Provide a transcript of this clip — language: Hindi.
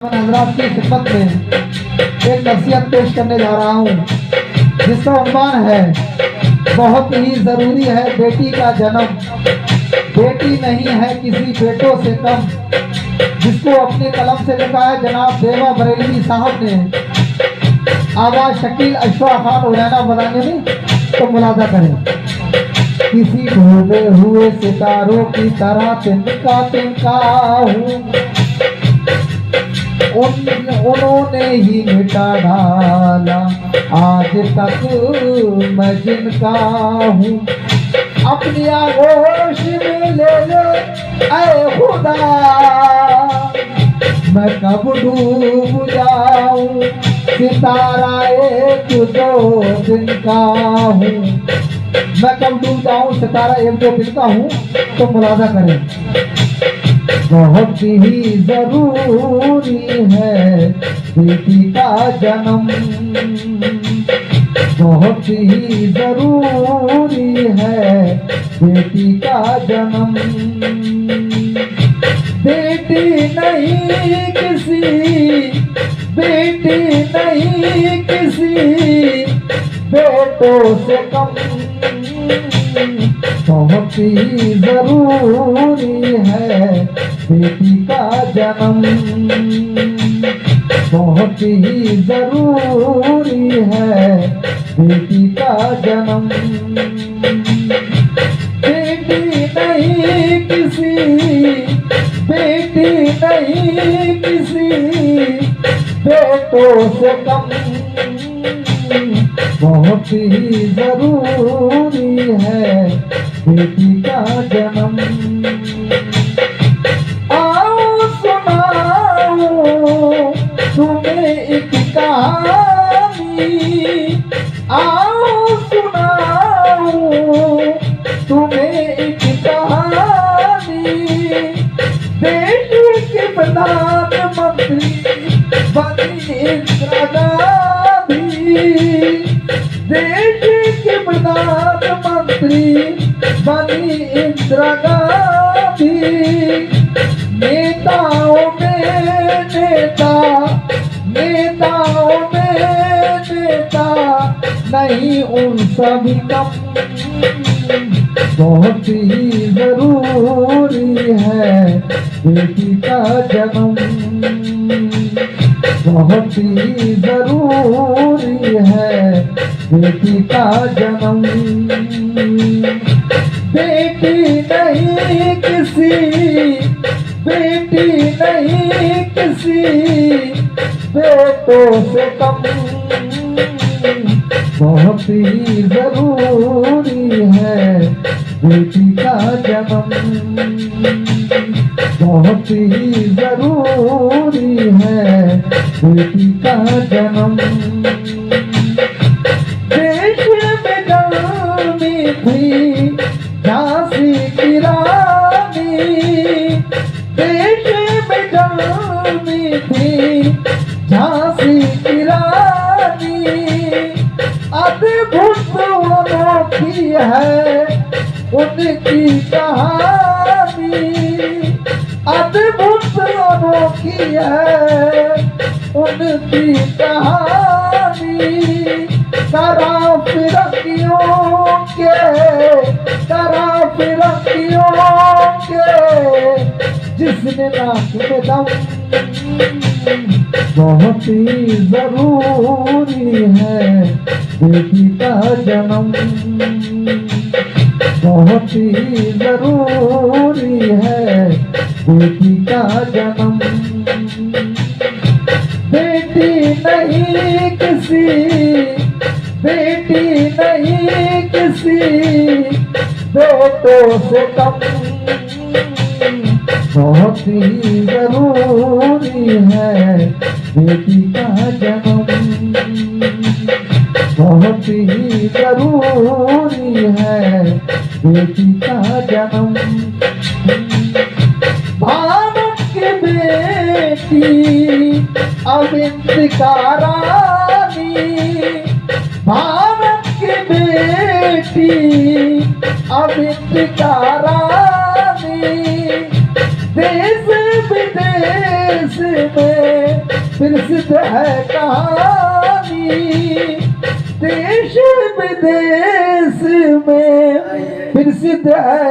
मैं हजरात की खिदमत में एक नसीहत पेश करने जा रहा हूँ जिसका उन्वान है बहुत ही ज़रूरी है बेटी का जन्म। बेटी नहीं है किसी बेटों से कम, जिसको अपने कलम से लिखा है जनाब देवा बरेलवी साहब ने। आवाज़ शकील अशफाक खान उड़ैना बनाने में, तो मुलाजा करें। किसी डूबे हुए सितारों की तरह तिनका हूँ, उन्होंने ही मिटा डाला आज तक मैं जिनका हूँ। अपनी आगोश में ले ले ऐ खुदा, मैं कब डूब जाऊं सितारा एक दो दिन का हूँ। मैं कब डूब जाऊं सितारा एक दो दिन का हूँ, तो मुलाजा करें। बहुत ही जरूरी है बेटी का जन्म, बहुत ही जरूरी है बेटी का जन्म। बेटी नहीं किसी, बेटी नहीं किसी बेटों से कम, बहुत ही जरूरी है बेटी का जन्म, बहुत ही जरूरी है बेटी का जन्म। बेटी नहीं किसी, बेटी नहीं किसी बेटों से कम, बहुत ही जरूरी है बेटी का जन्म। आओ सुनाओ तुम्हें एक कहानी, आओ सुनाओ तुम्हें एक कहानी। देश के प्रधानमंत्री बनी इंदिरा गांधी, देश के प्रधानमंत्री बनी इंदिरा गांधी। नेताओं में नेता, नेताओं में नेता नहीं उन सभी कम, बहुत ही जरूरी है बेटी का जन्म, बहुत ही जरूरी है बेटी का जन्म। बेटी नहीं किसी, बेटी नहीं किसी बेटों से कम, बहुत ही जरूरी है बेटी का जन्म, बहुत ही जरूरी है बेटी का जन्म। देश में जानी थी झांसी की रानी, देश में जानी थी झांसी की रानी। अद्भुत अनोखी है उनकी कहानी, अद्भुत अनोखी है उनकी कहानी। करा फिरकियों के, करा फिरकियों के जिसने नाक में दम, बहुत ही जरूरी है बेटी का जन्म, बहुत ही जरूरी है बेटी का जन्म। बेटी नहीं किसी, बेटी नहीं किसी बेटों से कम, बहुत ही जरूरी है बेटी का जन्म, बहुत ही जरूरी है बेटी का जन्म। भारत की बेटी अविंतिका रानी, भारत की बेटी अविंतिका रानी। देश विदेश में प्रसिद्ध है कहानी देश विदेश में प्रसिद्ध है